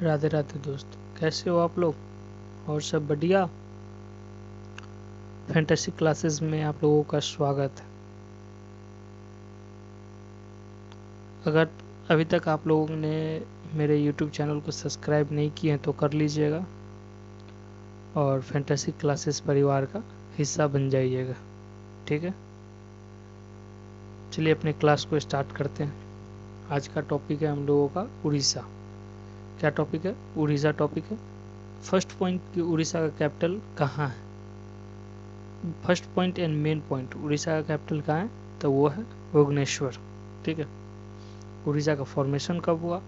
राधे राधे दोस्त, कैसे हो आप लोग? और सब बढ़िया। फैंटेसी क्लासेस में आप लोगों का स्वागत है। अगर अभी तक आप लोगों ने मेरे YouTube चैनल को सब्सक्राइब नहीं किए हैं तो कर लीजिएगा और फैंटेसी क्लासेस परिवार का हिस्सा बन जाइएगा। ठीक है, चलिए अपने क्लास को स्टार्ट करते हैं। आज का टॉपिक है हम लोगों का उड़ीसा। क्या टॉपिक है? उड़ीसा टॉपिक है। फर्स्ट पॉइंट कि उड़ीसा का कैपिटल कहाँ है। First point and main point, Orissa का कैपिटल कहाँ है तो वो है भुवनेश्वर। ठीक है। उड़ीसा का फॉर्मेशन कब हुआ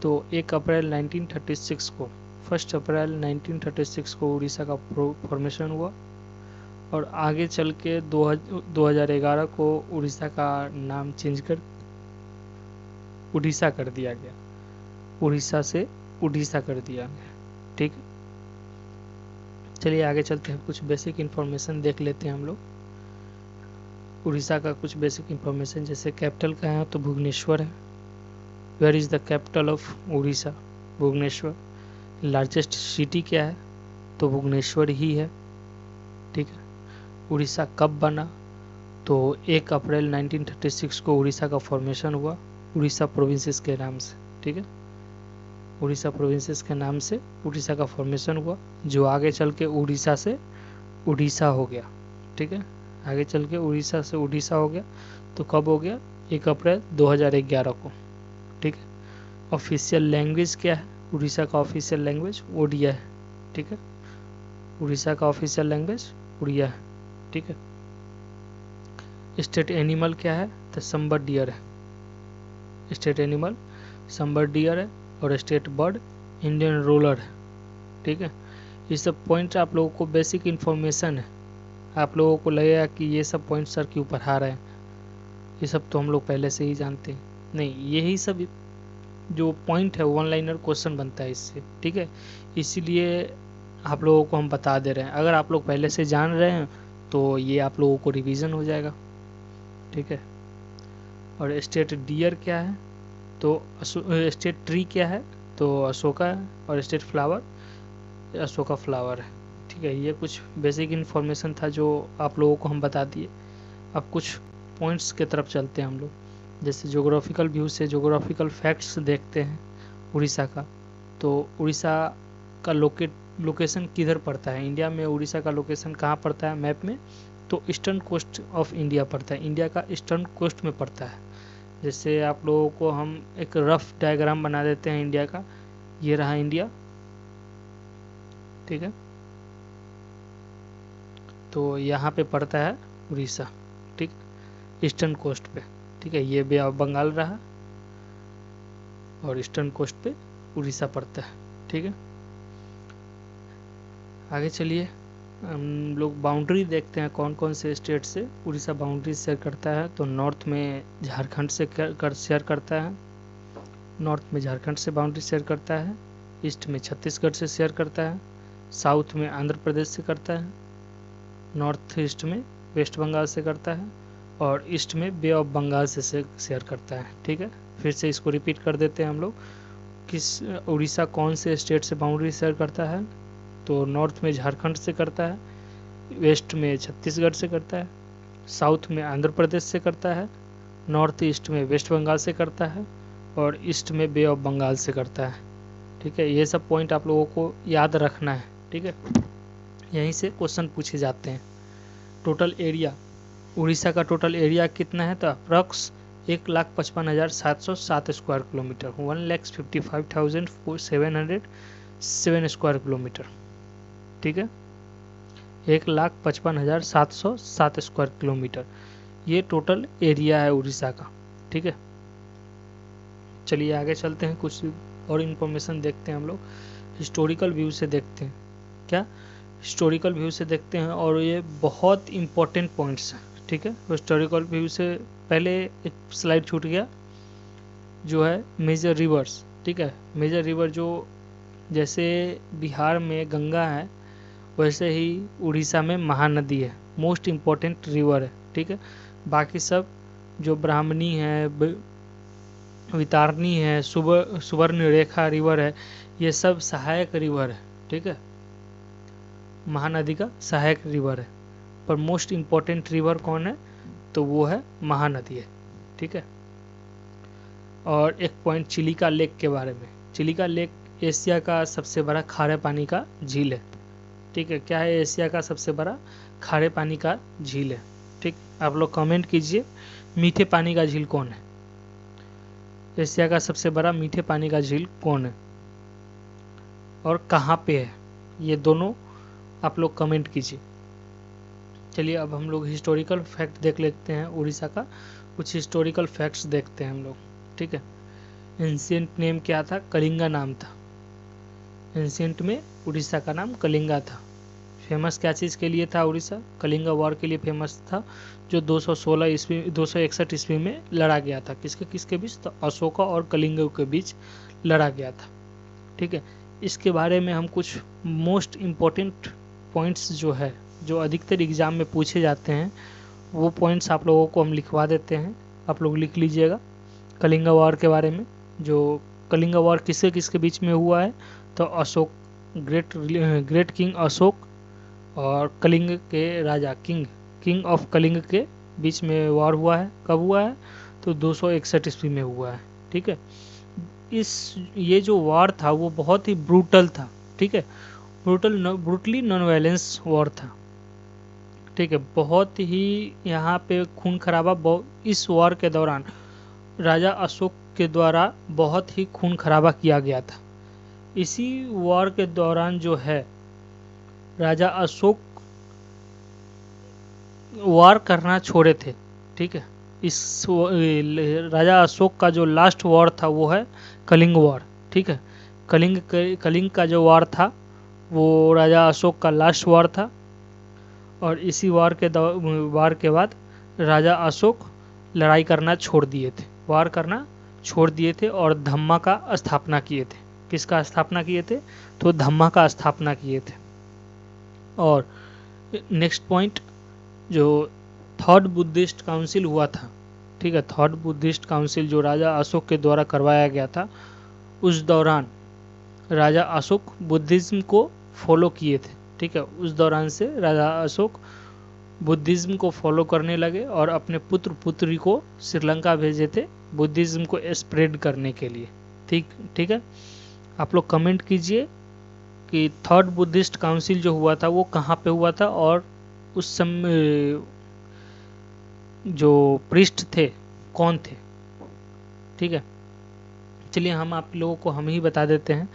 तो 1 अप्रैल 1936 को, 1 अप्रैल 1936 को उड़ीसा का फॉर्मेशन हुआ और आगे चल के 2011 को उड़ीसा का नाम चेंज कर उड़ीसा कर दिया गया। उड़ीसा से उड़ीसा कर दिया गया। ठीक है, चलिए आगे चलते हैं। कुछ बेसिक इन्फॉर्मेशन देख लेते हैं हम लोग उड़ीसा का। कुछ बेसिक इन्फॉर्मेशन, जैसे कैपिटल का है तो भुवनेश्वर है। Where is the capital of Orissa? Bhubaneswar. Largest city क्या है तो भुवनेश्वर ही है। ठीक है। उड़ीसा कब बना तो 1 अप्रैल 1936 को उड़ीसा का फॉर्मेशन हुआ, उड़ीसा प्रोविंसेस के नाम से। ठीक है, उड़ीसा प्रोविंसेस के नाम से उड़ीसा का फॉर्मेशन हुआ, जो आगे चल के उड़ीसा से उड़ीसा हो गया। ठीक है, आगे चल के उड़ीसा से उड़ीसा हो गया। तो कब हो गया? 1 अप्रैल 2011 को। ठीक है। ऑफिशियल लैंग्वेज क्या है? उड़ीसा का ऑफिशियल लैंग्वेज ओडिया है। ठीक है, उड़ीसा का ऑफिशियल लैंग्वेज उड़िया है। ठीक है। स्टेट एनिमल क्या है तो संबर डियर है। स्टेट एनिमल संबर डियर है और स्टेट बर्ड इंडियन रोलर है। ठीक है, ये सब पॉइंट आप लोगों को बेसिक इन्फॉर्मेशन है। आप लोगों को लगेगा कि ये सब पॉइंट सर क्यों पढ़ा रहे हैं, ये सब तो हम लोग पहले से ही जानते हैं। नहीं, यही सब जो पॉइंट है वन लाइनर क्वेश्चन बनता है इससे। ठीक है, इसीलिए आप लोगों को हम बता दे रहे हैं। अगर आप लोग पहले से जान रहे हैं तो ये आप लोगों को रिवीजन हो जाएगा। ठीक है। और स्टेट डियर क्या है तो स्टेट ट्री क्या है तो अशोका है और स्टेट फ्लावर अशोका फ्लावर है। ठीक है, ये कुछ बेसिक इन्फॉर्मेशन था जो आप लोगों को हम बता दिए। अब कुछ पॉइंट्स की तरफ चलते हैं हम लोग। जैसे ज्योग्राफिकल व्यू से ज्योग्राफिकल फैक्ट्स देखते हैं उड़ीसा का। तो उड़ीसा का लोकेशन किधर पड़ता है इंडिया में? उड़ीसा का लोकेशन कहाँ पड़ता है मैप में तो ईस्टर्न कोस्ट ऑफ इंडिया पड़ता है। इंडिया का ईस्टर्न कोस्ट में पड़ता है। जैसे आप लोगों को हम एक रफ डायग्राम बना देते हैं इंडिया का। ये रहा इंडिया। ठीक है, तो यहाँ पे पड़ता है उड़ीसा। ठीक, ईस्टर्न कोस्ट पे। ठीक है, ये बे ऑफ बंगाल रहा और ईस्टर्न कोस्ट पे उड़ीसा पड़ता है। ठीक है, आगे चलिए हम लोग बाउंड्री देखते हैं कौन कौन से स्टेट से उड़ीसा बाउंड्री शेयर करता है। तो नॉर्थ में झारखंड से शेयर करता है। नॉर्थ में झारखंड से बाउंड्री शेयर करता है। ईस्ट में छत्तीसगढ़ से शेयर करता है। साउथ में आंध्र प्रदेश से करता है। नॉर्थ ईस्ट में वेस्ट बंगाल से करता है और ईस्ट में बे ऑफ बंगाल से शेयर करता है। ठीक है, फिर से इसको रिपीट कर देते हैं हम लोग। किस उड़ीसा कौन से स्टेट से बाउंड्री शेयर करता है तो नॉर्थ में झारखंड से करता है, वेस्ट में छत्तीसगढ़ से करता है, साउथ में आंध्र प्रदेश से करता है, नॉर्थ ईस्ट में वेस्ट बंगाल से करता है और ईस्ट में बे ऑफ बंगाल से करता है। ठीक है, ये सब पॉइंट आप लोगों को याद रखना है। ठीक है, यहीं से क्वेश्चन पूछे जाते हैं। टोटल एरिया, उड़ीसा का टोटल एरिया कितना है तो approx 1,55,707 square kilometre, 1,55,707 square kilometre. ठीक है, 1,55,707 स्क्वायर किलोमीटर ये टोटल एरिया है उड़ीसा का। ठीक है, चलिए आगे चलते हैं। कुछ और इन्फॉर्मेशन देखते हैं हम लोग। हिस्टोरिकल व्यू से देखते हैं। क्या? हिस्टोरिकल व्यू से देखते हैं और ये बहुत इंपॉर्टेंट पॉइंट्स हैं। ठीक है, हिस्टोरिकल व्यू से पहले एक स्लाइड छूट गया जो है मेजर रिवर्स। ठीक है, मेजर रिवर जो जैसे बिहार में गंगा है वैसे ही उड़ीसा में महानदी है, मोस्ट इम्पॉर्टेंट रिवर है। ठीक है, बाकी सब जो ब्राह्मणी है, वितारणी है, सुवर्णरेखा रिवर है, ये सब सहायक रिवर है। ठीक है, महानदी का सहायक रिवर है, पर मोस्ट इम्पोर्टेंट रिवर कौन है, तो वो है महानदी है। ठीक है, और एक पॉइंट चिलिका लेक के बारे में। चिलिका लेक एशिया का सबसे बड़ा खारे पानी का झील है। ठीक है, क्या है एशिया का सबसे बड़ा खारे पानी का झील है। ठीक, आप लोग कमेंट कीजिए मीठे पानी का झील कौन है, एशिया का सबसे बड़ा मीठे पानी का झील कौन है और कहाँ पे है, ये दोनों आप लोग कमेंट कीजिए। चलिए अब हम लोग हिस्टोरिकल फैक्ट देख लेते हैं उड़ीसा का, कुछ हिस्टोरिकल फैक्ट्स देखते हैं हम लोग। ठीक है, एंशियंट नेम क्या था, कलिंगा नाम था। एंशियंट में उड़ीसा का नाम कलिंगा था। फेमस क्या चीज़ के लिए था उड़ीसा, कलिंगा वॉर के लिए फेमस था, जो 261 ईस्वी में लड़ा गया था। किसके किसके बीच, तो अशोका और कलिंग के बीच लड़ा गया था। ठीक है, इसके बारे में हम कुछ मोस्ट इम्पोर्टेंट पॉइंट्स जो है, जो अधिकतर एग्जाम में पूछे जाते हैं, वो पॉइंट्स आप लोगों को हम लिखवा देते हैं, आप लोग लिख लीजिएगा। कलिंगा वॉर के बारे में, जो कलिंगा वॉर किसके किसके बीच में हुआ है, तो अशोक ग्रेट किंग अशोक और कलिंग के राजा किंग ऑफ कलिंग के बीच में वॉर हुआ है। कब हुआ है, तो 261 ईस्वी में हुआ है। ठीक है, ये जो वॉर था वो बहुत ही ब्रूटल था। ठीक है, ब्रूटली नॉन वायलेंस वॉर था। ठीक है, बहुत ही यहाँ पे खून खराबा, इस वॉर के दौरान राजा अशोक के द्वारा बहुत ही खून खराबा किया गया था। इसी वॉर के दौरान जो है राजा अशोक वॉर करना छोड़े थे। ठीक है, इस राजा अशोक का जो लास्ट वॉर था वो है कलिंग वॉर। ठीक है, कलिंग का जो वॉर था वो राजा अशोक का लास्ट वॉर था, और इसी वॉर के बाद राजा अशोक लड़ाई करना छोड़ दिए थे, वॉर करना छोड़ दिए थे और धम्मा का स्थापना किए थे। किसका स्थापना किए थे, तो धम्मा का स्थापना किए थे। और नेक्स्ट पॉइंट, जो थर्ड बुद्धिस्ट काउंसिल हुआ था। ठीक है, थर्ड बुद्धिस्ट काउंसिल जो राजा अशोक के द्वारा करवाया गया था, उस दौरान राजा अशोक बुद्धिज्म को फॉलो किए थे। ठीक है, उस दौरान से राजा अशोक बुद्धिज्म को फॉलो करने लगे और अपने पुत्र पुत्री को श्रीलंका भेजे थे बुद्धिज्म को स्प्रेड करने के लिए। ठीक है, आप लोग कमेंट कीजिए कि थर्ड बुद्धिस्ट काउंसिल जो हुआ था वो कहाँ पे हुआ था, और उस समय जो प्रिस्ट थे कौन थे। ठीक है, चलिए हम ही बता देते हैं।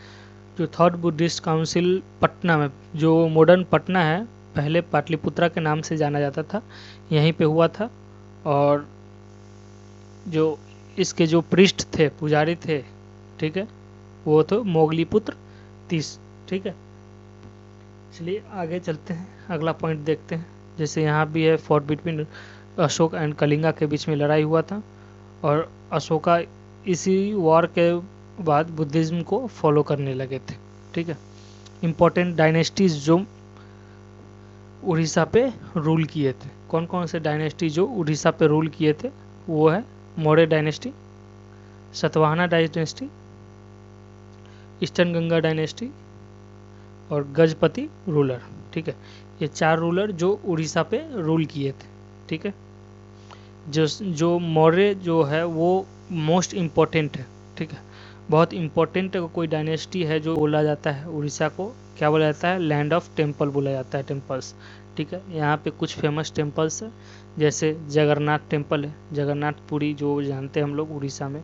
जो थर्ड बुद्धिस्ट काउंसिल पटना में, जो मॉडर्न पटना है, पहले पाटलिपुत्रा के नाम से जाना जाता था, यहीं पे हुआ था। और जो इसके जो पृष्ठ थे, पुजारी थे, ठीक है, वो तो मोगलीपुत्र 30। ठीक है, चलिए आगे चलते हैं, अगला पॉइंट देखते हैं। जैसे यहाँ भी है, for between Ashok and Kalinga के बीच में लड़ाई हुआ था, और अशोका इसी वॉर के बाद बुद्धिज्म को फॉलो करने लगे थे। ठीक है, इम्पोर्टेंट डायनेस्टीज जो उड़ीसा पे रूल किए थे, कौन कौन से डायनेस्टी जो उड़ीसा पे रूल किए थे, वो है Maurya dynasty, Satavahana dynasty, eastern Ganga dynasty और गजपति रूलर। ठीक है, ये 4 रूलर जो उड़ीसा पे रूल किए थे। ठीक है, जो मौर्य जो है वो मोस्ट इम्पोर्टेंट है। ठीक है, बहुत इम्पोर्टेंट कोई डायनेस्टी है जो बोला जाता है उड़ीसा को, क्या बोला जाता है, लैंड ऑफ टेम्पल बोला जाता है, टेम्पल्स। ठीक है, यहाँ पे कुछ फेमस टेम्पल्स है, जैसे जगन्नाथ टेम्पल है, जगन्नाथ पुरी जो जानते हैं हम लोग उड़ीसा में।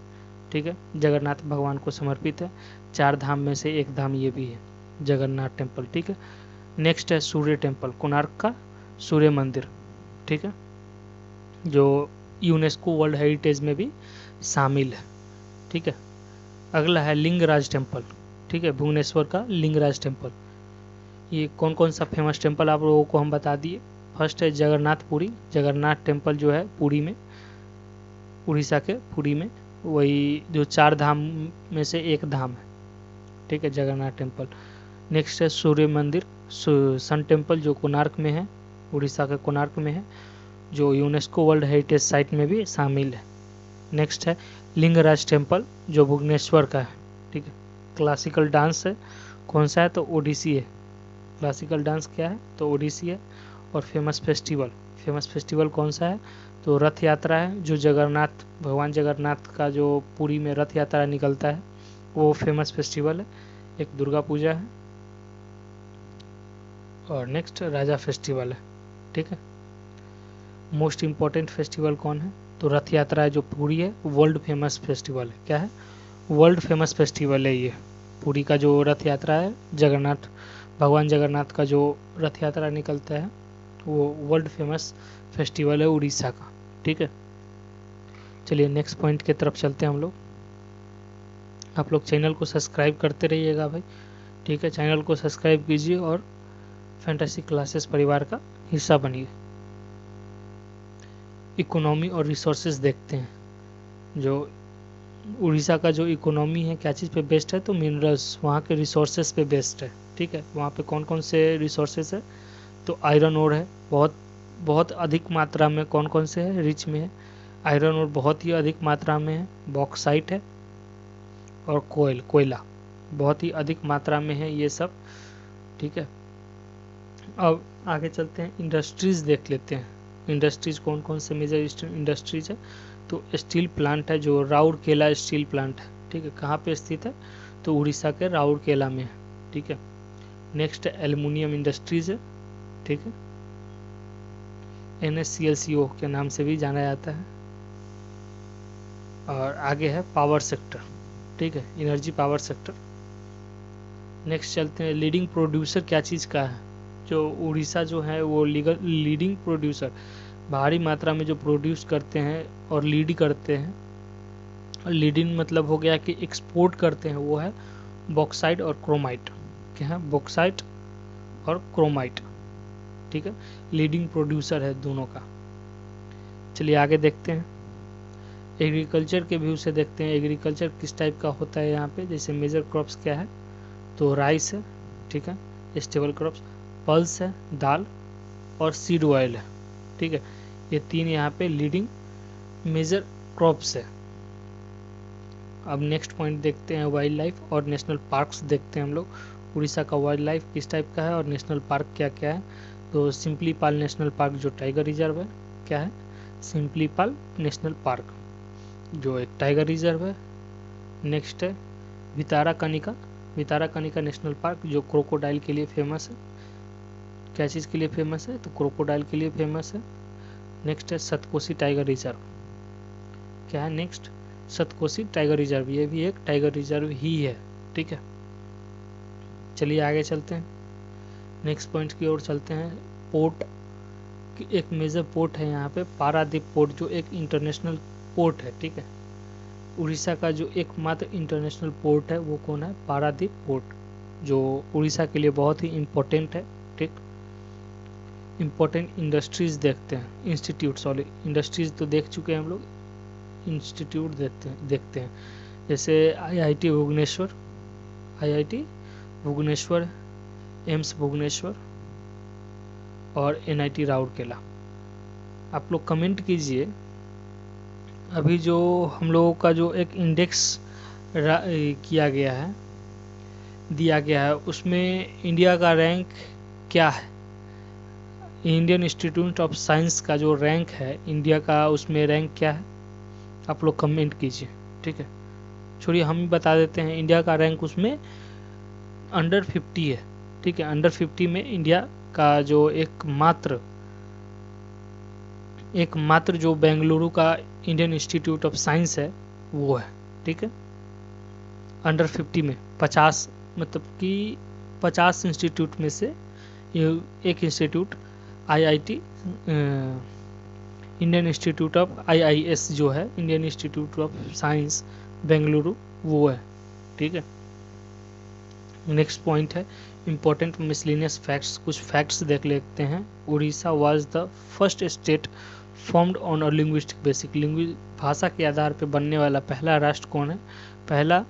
ठीक है, जगन्नाथ भगवान को समर्पित है, 4 धाम में से एक धाम ये भी है, जगन्नाथ टेम्पल। ठीक है, नेक्स्ट है सूर्य टेम्पल, कोणार्क का सूर्य मंदिर। ठीक है, जो यूनेस्को वर्ल्ड हेरिटेज में भी शामिल है। ठीक है, अगला है लिंगराज टेम्पल। ठीक है, भुवनेश्वर का लिंगराज टेम्पल। ये कौन कौन सा फेमस टेम्पल आप लोगों को हम बता दिए। फर्स्ट है जगन्नाथपुरी, जगन्नाथ टेम्पल जो है पुरी में, उड़ीसा के पुरी में, वही जो 4 धाम में से एक धाम है। ठीक है, जगन्नाथ टेम्पल। नेक्स्ट है सूर्य मंदिर, सन टेम्पल जो कोणार्क में है, उड़ीसा के कोणार्क में है, जो यूनेस्को वर्ल्ड हेरिटेज साइट में भी शामिल है। नेक्स्ट है लिंगराज टेम्पल जो भुवनेश्वर का है, ठीक है। क्लासिकल डांस है, कौन सा है, तो ओडिसी है। क्लासिकल डांस क्या है, तो ओडिसी है। और फेमस फेस्टिवल कौन सा है, तो रथ यात्रा है, जो जगन्नाथ भगवान जगन्नाथ का जो पुरी में रथ यात्रा निकलता है वो फेमस फेस्टिवल है। एक दुर्गा पूजा है और नेक्स्ट राजा फेस्टिवल है, ठीक है। मोस्ट इम्पॉर्टेंट फेस्टिवल कौन है, तो रथ यात्रा है जो पुरी है, वर्ल्ड फेमस फेस्टिवल है। क्या है, वर्ल्ड फेमस फेस्टिवल है ये। पुरी का जो रथ यात्रा है, जगन्नाथ भगवान जगन्नाथ का जो रथ यात्रा निकलता है वो वर्ल्ड फेमस फेस्टिवल है उड़ीसा का, ठीक है। चलिए नेक्स्ट पॉइंट की तरफ चलते हैं हम लोग। आप लोग चैनल को सब्सक्राइब करते रहिएगा भाई, ठीक है। चैनल को सब्सक्राइब कीजिए और फैंटेसी क्लासेस परिवार का हिस्सा बनिए। इकोनॉमी और रिसोर्सेज देखते हैं। जो उड़ीसा का जो इकोनॉमी है क्या चीज़ पे बेस्ड है, तो मिनरल्स, वहाँ के रिसोर्सेज पे बेस्ड है, ठीक है। वहाँ पे कौन कौन से रिसोर्सेज है, तो आयरन ओर है, बहुत अधिक मात्रा में। कौन कौन से है, रिच में है आयरन ओर, बहुत ही अधिक मात्रा में है। बॉक्साइट है और कोयला बहुत ही अधिक मात्रा में है ये सब, ठीक है। अब आगे चलते हैं, इंडस्ट्रीज देख लेते हैं। इंडस्ट्रीज कौन कौन से मेजर इंडस्ट्रीज है, तो स्टील प्लांट है जो राउरकेला स्टील प्लांट है, ठीक है। कहाँ पे स्थित है, तो उड़ीसा के राउरकेला में है, ठीक है। नेक्स्ट एल्युमिनियम इंडस्ट्रीज है, ठीक है। NSCLCO के नाम से भी जाना जाता है। और आगे है पावर सेक्टर, ठीक है, एनर्जी पावर सेक्टर। नेक्स्ट चलते हैं, लीडिंग प्रोड्यूसर क्या चीज़ का है, जो उड़ीसा जो है वो लीडिंग प्रोड्यूसर भारी मात्रा में जो प्रोड्यूस करते हैं और लीड करते हैं। लीडिंग मतलब हो गया कि एक्सपोर्ट करते हैं, वो है बॉक्साइट और क्रोमाइट। क्या है, बॉक्साइट और क्रोमाइट, ठीक है। लीडिंग प्रोड्यूसर है दोनों का। चलिए आगे देखते हैं, एग्रीकल्चर के व्यू से देखते हैं। एग्रीकल्चर किस टाइप का होता है यहाँ पे, जैसे मेजर क्रॉप्स क्या है, तो राइस है, ठीक है, स्टेबल क्रॉप्स, पल्स है, दाल, और सीड ऑयल है, ठीक है। ये तीन यहाँ पे लीडिंग मेजर क्रॉप्स है। अब नेक्स्ट पॉइंट देखते हैं, वाइल्ड लाइफ और नेशनल पार्क्स देखते हैं हम लोग। उड़ीसा का वाइल्ड लाइफ किस टाइप का है और नेशनल पार्क क्या क्या है, तो सिंपलीपाल नेशनल पार्क जो टाइगर रिजर्व है, क्या है, सिंपलीपाल नेशनल पार्क जो एक टाइगर रिजर्व है। नेक्स्ट है विताराकनिका नेशनल पार्क जो क्रोकोडाइल के लिए फेमस है। क्या चीज़ के लिए फेमस है, तो क्रोकोडाइल के लिए फेमस है। नेक्स्ट है सतकोसी टाइगर रिजर्व, क्या है, नेक्स्ट सतकोसी टाइगर रिजर्व, ये भी एक टाइगर रिजर्व ही है, ठीक है। चलिए आगे चलते हैं, नेक्स्ट पॉइंट की ओर चलते हैं। पोर्ट, एक मेजर पोर्ट है यहाँ पे, पारादीप पोर्ट जो एक इंटरनेशनल पोर्ट है, ठीक है। उड़ीसा का जो एकमात्र इंटरनेशनल पोर्ट है वो कौन है, पारादीप पोर्ट, जो उड़ीसा के लिए बहुत ही इम्पोर्टेंट है, ठीक। इम्पोर्टेंट इंडस्ट्रीज देखते हैं, इंस्टीट्यूट, सॉरी इंडस्ट्रीज तो देख चुके हैं हम लोग, इंस्टीट्यूट देखते हैं। जैसे IIT भुवनेश्वर, एम्स भुवनेश्वर और NIT राउरकेला। आप लोग कमेंट कीजिए, अभी जो हम लोगों का जो एक इंडेक्स दिया गया है उसमें इंडिया का रैंक क्या है। इंडियन इंस्टीट्यूट ऑफ साइंस का जो रैंक है इंडिया का, उसमें रैंक क्या है, आप लोग कमेंट कीजिए, ठीक है। छोड़िए हम बता देते हैं, इंडिया का रैंक उसमें अंडर 50 है, ठीक है। अंडर 50 में इंडिया का जो एकमात्र जो बेंगलुरु का इंडियन इंस्टीट्यूट ऑफ साइंस है वो है, ठीक है। अंडर 50 में 50, मतलब कि 50 इंस्टीट्यूट में से एक institute IIT Indian institute of IIS जो है, Indian institute of science Bengaluru, वो है, ठीक है। नेक्स्ट पॉइंट है इम्पोर्टेंट मिसलेनियस फैक्ट्स, कुछ फैक्ट्स देख लेते हैं। Orissa was the first state formed on a linguistic basic, भाषा के आधार पर बनने वाला पहला राष्ट्र कौन है, पहला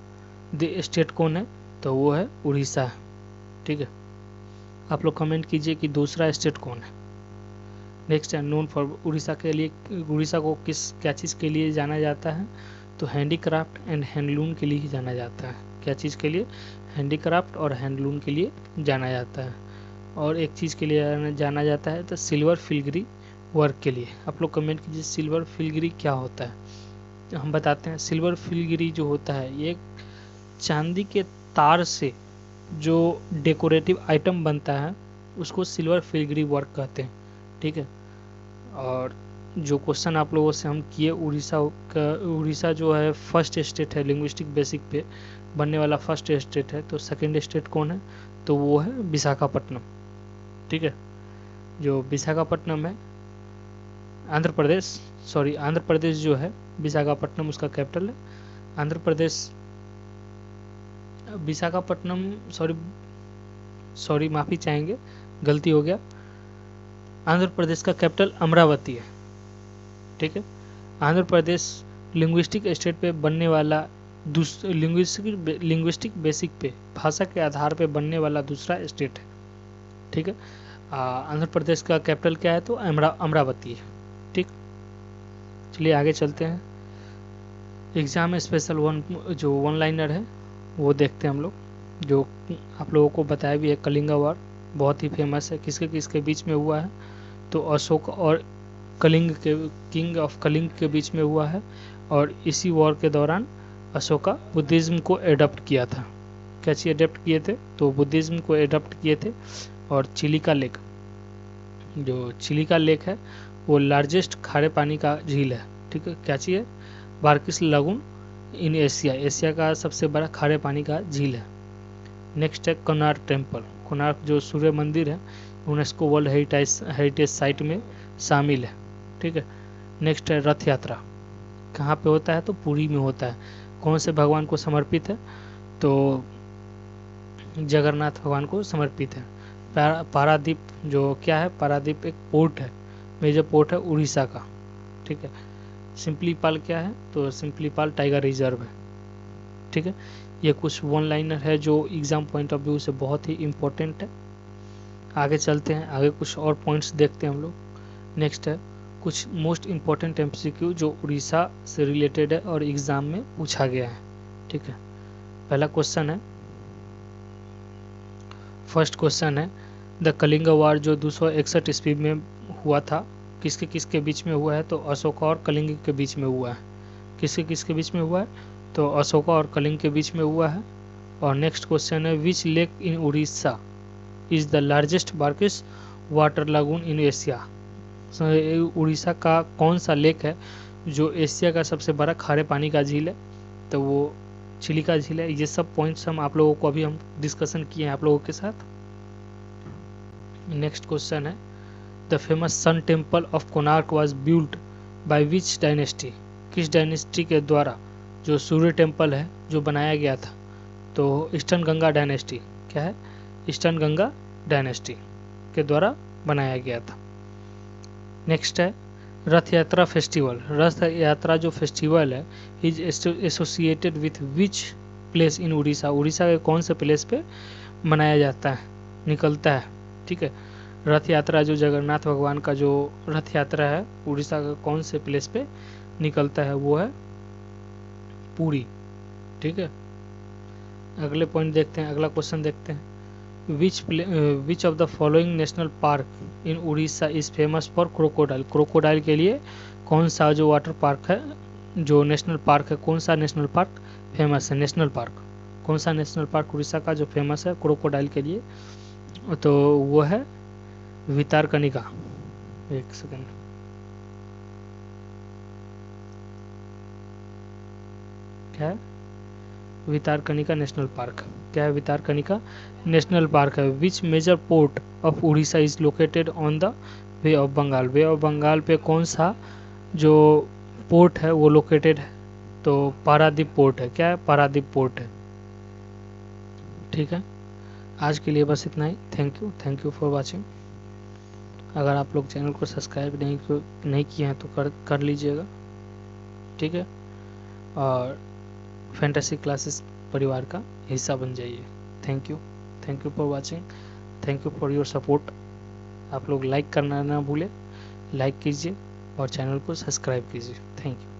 स्टेट कौन है, तो वो है उड़ीसा है, ठीक है। आप लोग कमेंट कीजिए कि दूसरा स्टेट कौन है। नेक्स्ट है नोन फॉर उड़ीसा के लिए, उड़ीसा को क्या चीज़ के लिए जाना जाता है, तो हैंडीक्राफ्ट एंड हैंडलूम के लिए ही जाना जाता है। क्या चीज़ के लिए, हैंडीक्राफ्ट और हैंडलूम के लिए जाना जाता है। और एक चीज़ के लिए जाना जाता है तो सिल्वर फिलग्री वर्क के लिए। आप लोग कमेंट कीजिए सिल्वर फिलग्री क्या होता है। हम बताते हैं, सिल्वर फिलग्री जो होता है ये चांदी के तार से जो डेकोरेटिव आइटम बनता है उसको सिल्वर फिलग्री वर्क कहते हैं। ठीक है। और जो क्वेश्चन आप लोगों से हम किए, उड़ीसा जो है फर्स्ट स्टेट है लिंग्विस्टिक बेसिक पे बनने वाला फर्स्ट स्टेट है, तो सेकंड स्टेट कौन है, तो वो है विशाखापट्टनम। ठीक है। जो विशाखापट्टनम है आंध्र प्रदेश जो है विशाखापट्टनम उसका कैपिटल है। आंध्र प्रदेश विशाखापट्टनम सॉरी माफ़ी चाहेंगे, गलती हो गया। आंध्र प्रदेश का कैपिटल अमरावती है। ठीक है। आंध्र प्रदेश लिंग्विस्टिक स्टेट पे बनने वाला लिंग्विस्टिक बेसिक पे भाषा के आधार पे बनने वाला दूसरा स्टेट है। ठीक है। आंध्र प्रदेश का कैपिटल क्या है, तो अमरावती है। ठीक, चलिए आगे चलते हैं। एग्जाम स्पेशल जो वन लाइनर है वो देखते हैं हम लोग, जो आप लोगों को बताया भी है। कलिंगा वार बहुत ही फेमस है, किसके किसके बीच में हुआ है, तो अशोक और किंग ऑफ कलिंग के बीच में हुआ है। और इसी वॉर के दौरान अशोका बुद्धिज्म को एडप्ट किया था। क्या चीज़ एडप्ट किए थे, तो बुद्धिज्म को एडप्ट किए थे। और चिलिका लेक, जो चिलिका लेक है वो लार्जेस्ट खारे पानी का झील है। ठीक है। क्या चीज़ है, बार्किस लगून इन एशिया का सबसे बड़ा खारे पानी का झील है। नेक्स्ट है कोणार्क टेम्पल। कोणार्क जो सूर्य मंदिर है यूनेस्को वर्ल्ड हेरिटेज साइट में शामिल है। ठीक है। नेक्स्ट है रथ यात्रा, कहाँ पे होता है, तो पुरी में होता है। कौन से भगवान को समर्पित है, तो जगन्नाथ भगवान को समर्पित है। पारादीप जो क्या है, पारादीप एक पोर्ट है, मेजर पोर्ट है उड़ीसा का। ठीक है। सिंपलीपाल क्या है, तो सिंपलीपाल टाइगर रिजर्व है। ठीक है। ये कुछ वन लाइनर है जो एग्जाम पॉइंट ऑफ व्यू से बहुत ही इम्पोर्टेंट है। आगे चलते हैं, आगे कुछ और पॉइंट्स देखते हैं हम लोग। नेक्स्ट है कुछ मोस्ट इम्पोर्टेंट एमसीक्यू जो उड़ीसा से रिलेटेड है और एग्जाम में पूछा गया है। ठीक है। पहला क्वेश्चन है, फर्स्ट क्वेश्चन है द कलिंगा वार जो 261 ईस्वी में हुआ था, किसके किसके बीच में हुआ है, तो अशोका और कलिंग के बीच में हुआ है। किसके किसके बीच में हुआ है, तो अशोका और कलिंग के बीच में हुआ है। और नेक्स्ट क्वेश्चन है which lake in Orissa is the largest बार्किस water lagoon in Asia. Orissa का कौन सा लेक है जो एशिया का सबसे बड़ा खारे पानी का झील है, तो वो चिलिका झील है। ये सब पॉइंट्स हम आप लोगों को अभी हम डिस्कशन किए हैं आप लोगों के साथ। नेक्स्ट क्वेश्चन है the famous sun temple of Konark was built by which dynasty. किस डायनेस्टी के द्वारा जो सूर्य टेम्पल है जो बनाया गया था, तो ईस्टर्न गंगा डायनेस्टी। क्या है, ईस्टर्न गंगा डायनेस्टी के द्वारा बनाया गया था। नेक्स्ट है रथ यात्रा फेस्टिवल। रथ यात्रा जो फेस्टिवल है is associated with which place in Orissa. Orissa के कौन से प्लेस पे मनाया जाता है, निकलता है। ठीक है। रथ यात्रा जो जगन्नाथ भगवान का जो रथ यात्रा है उड़ीसा का कौन से प्लेस पे निकलता है, वो है पुरी। ठीक है। अगले पॉइंट देखते हैं, अगला क्वेश्चन देखते हैं। Which of the following national park in Orissa is famous for crocodile. Crocodile के लिए कौन सा जो वाटर पार्क है, जो नेशनल पार्क है, कौन सा नेशनल पार्क फेमस है। नेशनल पार्क कौन सा नेशनल पार्क उड़ीसा का जो फेमस है क्रोकोडाइल के लिए, तो वो है भितरकनिका। एक सेकेंड, क्या है, भितरकनिका नेशनल पार्क। क्या है, भितरकनिका नेशनल पार्क है। Which major port of Orissa is located on the bay of Bengal. Bay of Bengal पे कौन सा जो पोर्ट है वो लोकेटेड है, तो पारादीप पोर्ट है। क्या है, पारादीप पोर्ट है। ठीक है। आज के लिए बस इतना ही। Thank you for watching. अगर आप लोग चैनल को सब्सक्राइब नहीं किए हैं तो कर लीजिएगा। ठीक है। और फैंटेसी क्लासेस परिवार का हिस्सा बन जाइए। Thank you for watching. Thank you for your support. आप लोग लाइक करना ना भूलें, लाइक कीजिए और चैनल को सब्सक्राइब कीजिए। Thank you.